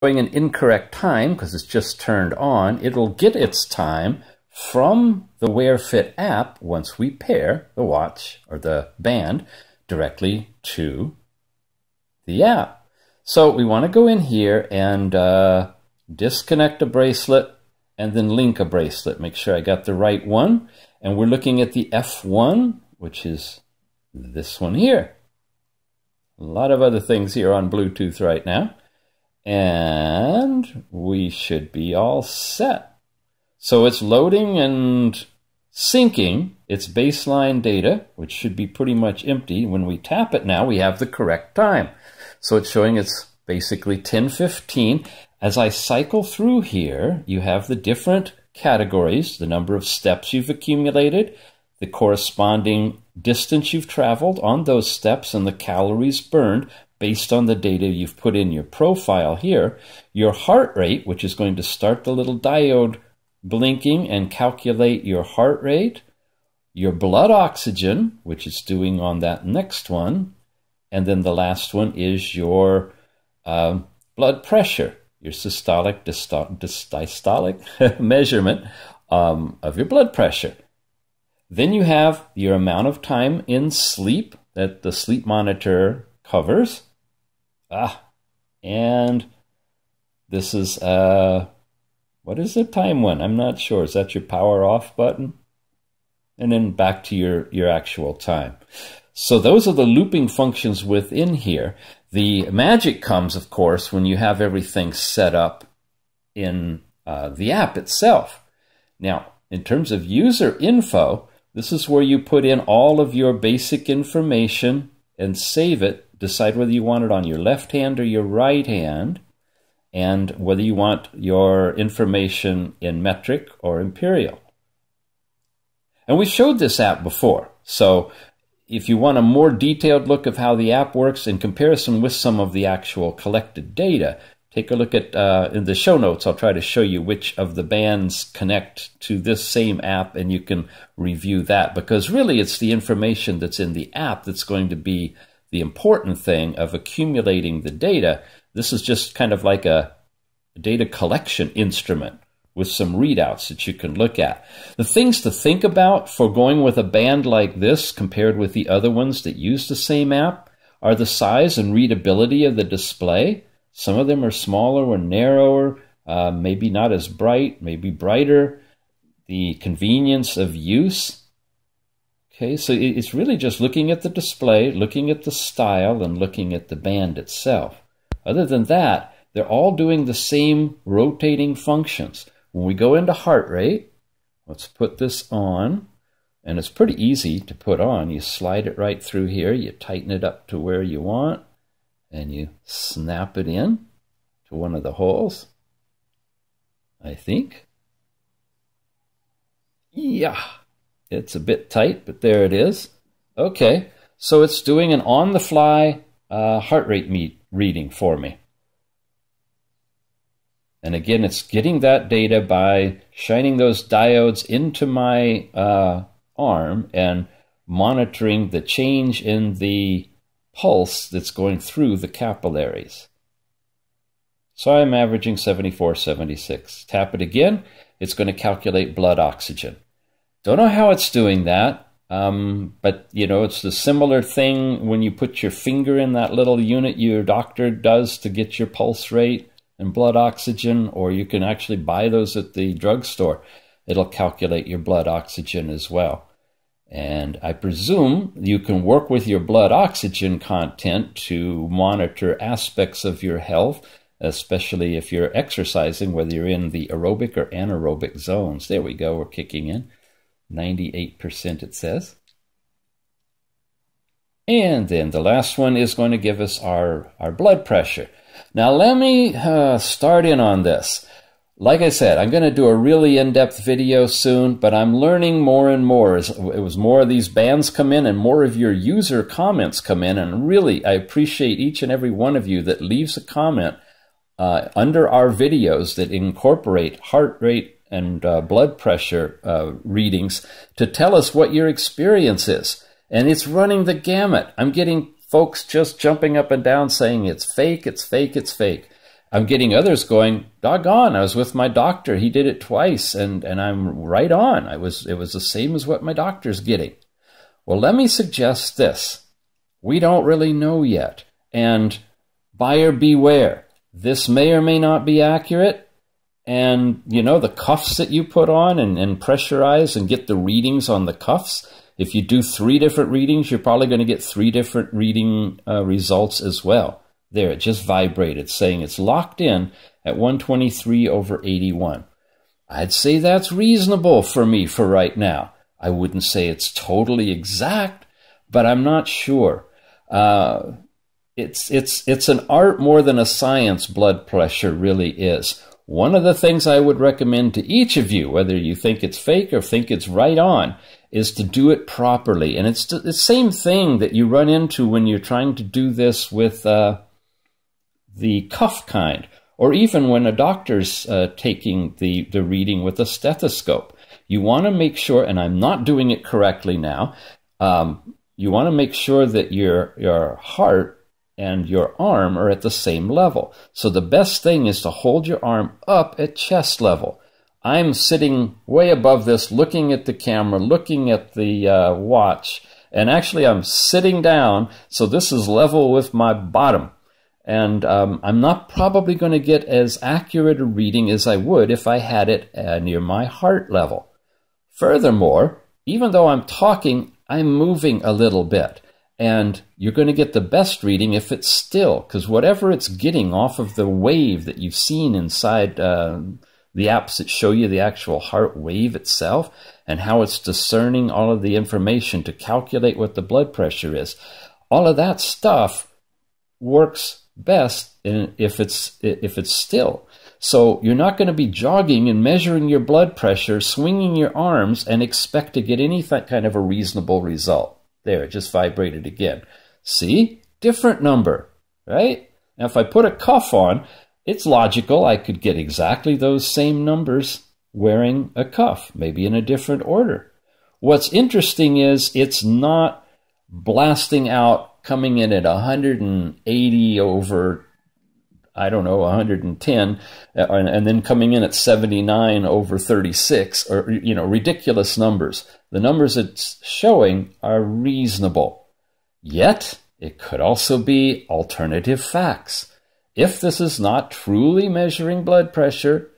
showing an incorrect time because it's just turned on, it'll get its time from the Wear Fit app once we pair the watch or the band directly to the app. So we want to go in here and disconnect a bracelet and then link a bracelet. Make sure I got the right one. And we're looking at the F1, which is this one here. A lot of other things here on Bluetooth right now. And we should be all set. So it's loading and syncing its baseline data, which should be pretty much empty. When we tap it now, we have the correct time. So it's showing it's basically 10:15. As I cycle through here, you have the different categories, the number of steps you've accumulated, the corresponding distance you've traveled on those steps, and the calories burned based on the data you've put in your profile here. Your heart rate, which is going to start the little diode blinking and calculate your heart rate, your blood oxygen, which it's doing on that next one, and then the last one is your blood pressure, your systolic, diastolic measurement of your blood pressure. Then you have your amount of time in sleep that the sleep monitor covers. And this is, what is the time one? I'm not sure. Is that your power off button? And then back to your actual time. So those are the looping functions within here. The magic comes, of course, when you have everything set up in the app itself. Now, in terms of user info, this is where you put in all of your basic information and save it. Decide whether you want it on your left hand or your right hand, and whether you want your information in metric or imperial. And we showed this app before, so if you want a more detailed look of how the app works in comparison with some of the actual collected data, take a look at, in the show notes, I'll try to show you which of the bands connect to this same app, and you can review that, because really it's the information that's in the app that's going to be the important thing of accumulating the data. This is just kind of like a data collection instrument with some readouts that you can look at. The things to think about for going with a band like this compared with the other ones that use the same app are the size and readability of the display. Some of them are smaller or narrower, maybe not as bright, maybe brighter. The convenience of use. Okay, so it's really just looking at the display, looking at the style, and looking at the band itself. Other than that, they're all doing the same rotating functions. When we go into heart rate, let's put this on, and it's pretty easy to put on. You slide it right through here, you tighten it up to where you want, and you snap it in to one of the holes, I think. Yeah. It's a bit tight, but there it is. Okay, so it's doing an on-the-fly heart rate reading for me. And again, it's getting that data by shining those diodes into my arm and monitoring the change in the pulse that's going through the capillaries. So I'm averaging 74, 76. Tap it again, it's going to calculate blood oxygen. Don't know how it's doing that, but you know, it's the similar thing when you put your finger in that little unit your doctor does to get your pulse rate and blood oxygen, or you can actually buy those at the drugstore. It'll calculate your blood oxygen as well. And I presume you can work with your blood oxygen content to monitor aspects of your health, especially if you're exercising, whether you're in the aerobic or anaerobic zones. There we go, we're kicking in. 98% it says. And then the last one is going to give us our blood pressure. Now let me start in on this. Like I said, I'm going to do a really in-depth video soon, but I'm learning more and more. It was more of these bands come in and more of your user comments come in, and really I appreciate each and every one of you that leaves a comment under our videos that incorporate heart rate and blood pressure readings to tell us what your experience is. And it's running the gamut. I'm getting folks just jumping up and down saying it's fake, it's fake, it's fake. I'm getting others going, doggone, I was with my doctor. He did it twice, and I'm right on. It was the same as what my doctor's getting. Well, let me suggest this. We don't really know yet. And buyer beware. This may or may not be accurate. And, you know, the cuffs that you put on and pressurize and get the readings on the cuffs, if you do 3 different readings, you're probably going to get 3 different reading results as well. There, it just vibrated, saying it's locked in at 123/81. I'd say that's reasonable for me for right now. I wouldn't say it's totally exact, but I'm not sure. It's an art more than a science, blood pressure really is. One of the things I would recommend to each of you, whether you think it's fake or think it's right on, is to do it properly. And it's the same thing that you run into when you're trying to do this with the cuff kind, or even when a doctor's taking the reading with a stethoscope. You want to make sure, and I'm not doing it correctly now, you want to make sure that your heart and your arm are at the same level. So the best thing is to hold your arm up at chest level. I'm sitting way above this, looking at the camera, looking at the watch, and actually I'm sitting down, so this is level with my bottom. And I'm not probably going to get as accurate a reading as I would if I had it near my heart level. Furthermore, even though I'm talking, I'm moving a little bit. And you're going to get the best reading if it's still, because whatever it's getting off of the wave that you've seen inside the apps that show you the actual heart wave itself and how it's discerning all of the information to calculate what the blood pressure is, all of that stuff works best if it's still. So you're not going to be jogging and measuring your blood pressure, swinging your arms, and expect to get any kind of a reasonable result. There, it just vibrated again. See? Different number, right? Now, if I put a cuff on, it's logical I could get exactly those same numbers wearing a cuff, maybe in a different order. What's interesting is it's not blasting out, coming in at 180 over, I don't know, 110, and then coming in at 79 over 36, or, you know, ridiculous numbers. The numbers it's showing are reasonable. Yet, it could also be alternative facts. If this is not truly measuring blood pressure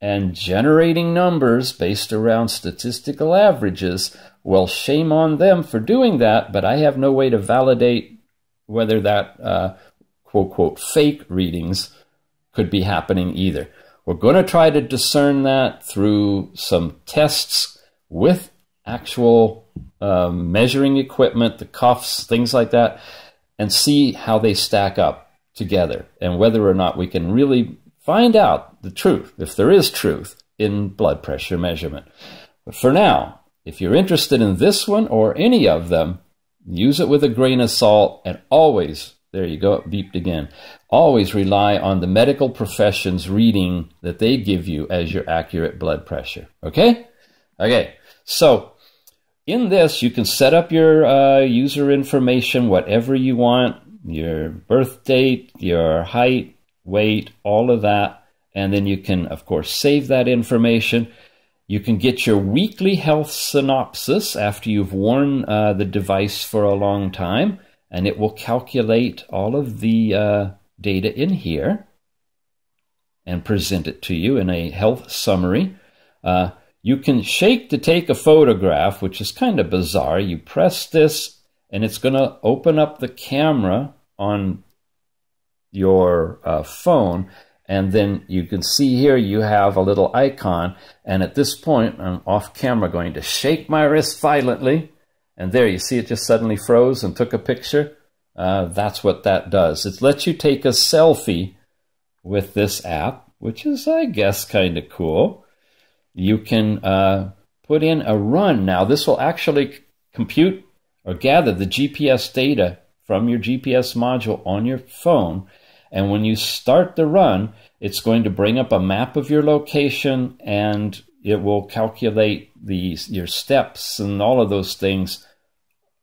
and generating numbers based around statistical averages, well, shame on them for doing that, but I have no way to validate whether that quote-quote fake readings could be happening either. We're going to try to discern that through some tests with actual measuring equipment, the cuffs, things like that, and see how they stack up together and whether or not we can really find out the truth, if there is truth, in blood pressure measurement. But for now, if you're interested in this one or any of them, use it with a grain of salt, and always, there you go, it beeped again, always rely on the medical profession's reading that they give you as your accurate blood pressure. Okay? Okay, so in this, you can set up your user information, whatever you want, your birth date, your height, weight, all of that, and then you can, of course, save that information. You can get your weekly health synopsis after you've worn the device for a long time, and it will calculate all of the data in here and present it to you in a health summary. You can shake to take a photograph, which is kind of bizarre. You press this, and it's going to open up the camera on your phone, and then you can see here you have a little icon, and at this point I'm off camera going to shake my wrist violently, and there you see it just suddenly froze and took a picture. That's what that does. It lets you take a selfie with this app, which is, I guess, kind of cool. You can put in a run. Now this will actually compute or gather the GPS data from your GPS module on your phone. And when you start the run, it's going to bring up a map of your location, and it will calculate your steps and all of those things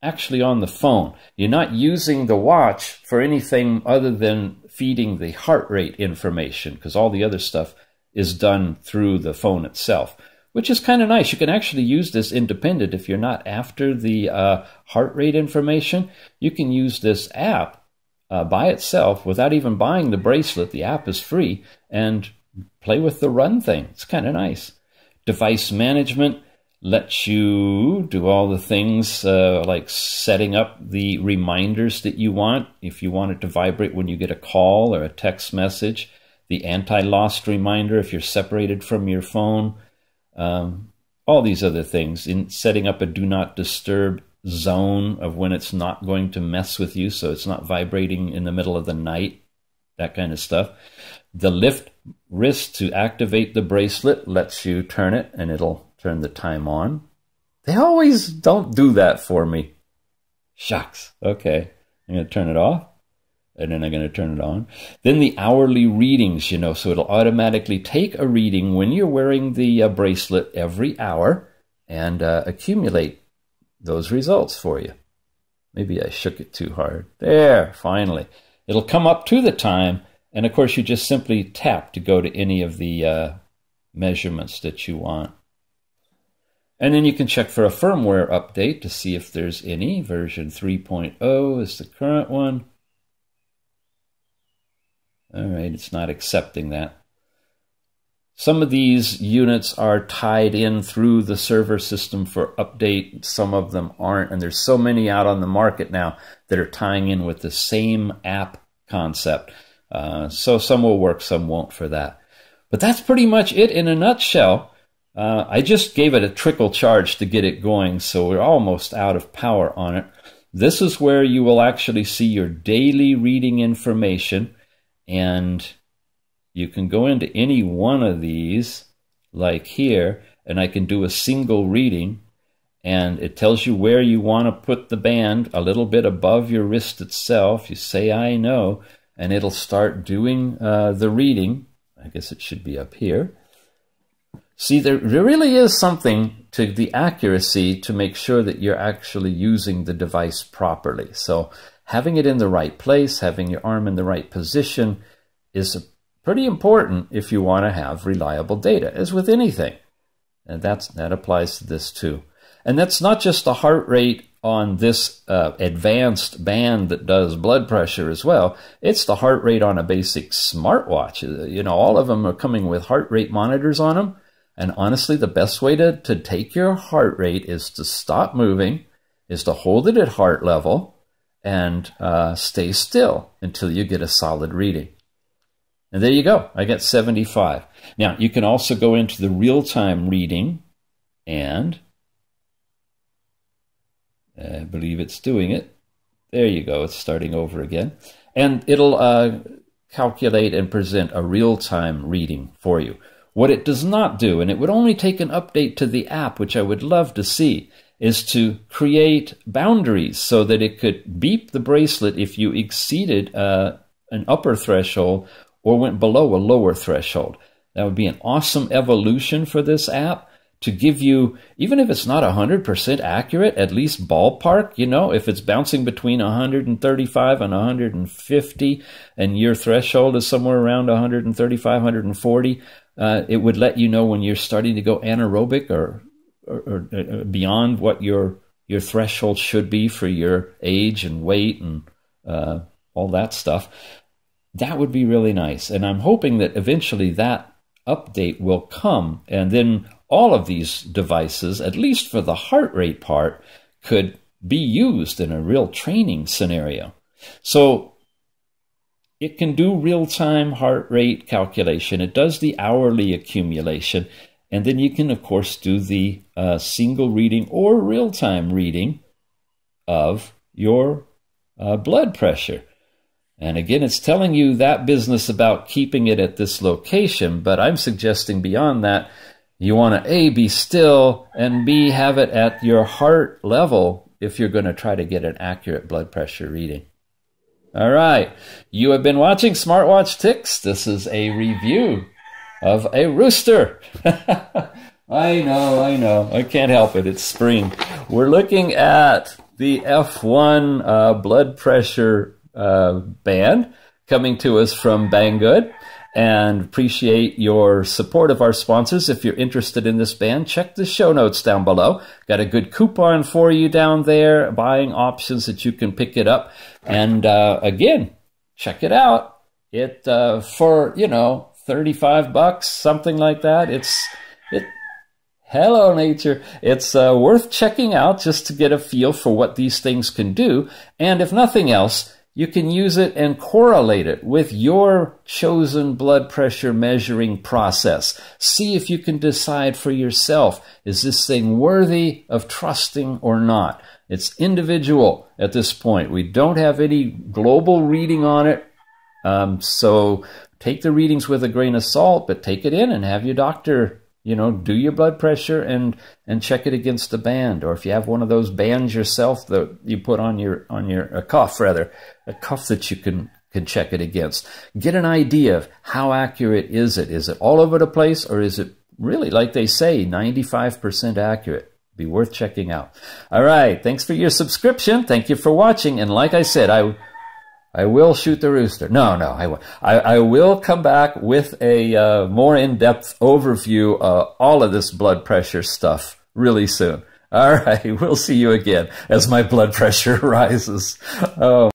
actually on the phone. You're not using the watch for anything other than feeding the heart rate information, because all the other stuff is done through the phone itself, which is kind of nice. You can actually use this independent. If you're not after the heart rate information, you can use this app by itself without even buying the bracelet. The app is free, and play with the run thing. It's kind of nice. Device management lets you do all the things like setting up the reminders that you want. If you want it to vibrate when you get a call or a text message, the anti-lost reminder if you're separated from your phone, all these other things. In setting up a do not disturb zone of when it's not going to mess with you, so it's not vibrating in the middle of the night, that kind of stuff. The lift wrist to activate the bracelet lets you turn it, and it'll turn the time on. They always don't do that for me. Shucks. Okay, I'm going to turn it off, and then I'm going to turn it on. Then the hourly readings, so it'll automatically take a reading when you're wearing the bracelet every hour and accumulate those results for you. Maybe I shook it too hard. There, finally. It'll come up to the time, and of course you just simply tap to go to any of the measurements that you want. And then you can check for a firmware update to see if there's any. Version 3.0 is the current one. All right, it's not accepting that. Some of these units are tied in through the server system for update. Some of them aren't, and there's so many out on the market now that are tying in with the same app concept. So some will work, some won't for that. But that's pretty much it in a nutshell. I just gave it a trickle charge to get it going, so we're almost out of power on it. This is where you will actually see your daily reading information, and you can go into any one of these, like here, and I can do a single reading, and it tells you where you want to put the band, a little bit above your wrist itself. You say, I know, and it'll start doing the reading. I guess it should be up here. See, there really is something to the accuracy to make sure that you're actually using the device properly. So having it in the right place, having your arm in the right position is pretty important if you want to have reliable data, as with anything. And that applies to this too. And that's not just the heart rate on this advanced band that does blood pressure as well. It's the heart rate on a basic smartwatch. All of them are coming with heart rate monitors on them. And honestly, the best way to take your heart rate is to stop moving, is to hold it at heart level, and stay still until you get a solid reading. And there you go. I got 75. Now, you can also go into the real-time reading, and I believe it's doing it. There you go. It's starting over again. And it'll calculate and present a real-time reading for you. What it does not do, and it would only take an update to the app, which I would love to see, is to create boundaries so that it could beep the bracelet if you exceeded an upper threshold or went below a lower threshold. That would be an awesome evolution for this app to give you, even if it's not 100% accurate, at least ballpark, if it's bouncing between 135 and 150 and your threshold is somewhere around 135, 140, it would let you know when you're starting to go anaerobic or beyond what your threshold should be for your age and weight and all that stuff. That would be really nice. And I'm hoping that eventually that update will come, and then all of these devices, at least for the heart rate part, could be used in a real training scenario. So it can do real-time heart rate calculation. It does the hourly accumulation. And then you can, of course, do the single reading or real-time reading of your blood pressure. And again, it's telling you that business about keeping it at this location, but I'm suggesting beyond that, you want to A, be still, and B, have it at your heart level if you're going to try to get an accurate blood pressure reading. All right, you have been watching Smartwatch Ticks. This is a review of a rooster. I know. I can't help it. It's spring. We're looking at the F1 blood pressure band coming to us from Banggood, and appreciate your support of our sponsors. If you're interested in this band, check the show notes down below. Got a good coupon for you down there, buying options that you can pick it up. And again, check it out. It for, you know, $35, something like that. Hello, nature. It's worth checking out just to get a feel for what these things can do. And if nothing else, you can use it and correlate it with your chosen blood pressure measuring process. See if you can decide for yourself, is this thing worthy of trusting or not? It's individual at this point. We don't have any global reading on it. So take the readings with a grain of salt, but take it in and have your doctor, you know, do your blood pressure and check it against the band. Or if you have one of those bands yourself that you put on a cuff that you can check it against. Get an idea of how accurate is it. Is it all over the place, or is it really, like they say, 95% accurate? Be worth checking out. All right. Thanks for your subscription. Thank you for watching. And like I said, I will shoot the rooster. No, I won't. I will come back with a more in-depth overview of all of this blood pressure stuff really soon. All right, we'll see you again as my blood pressure rises. Oh.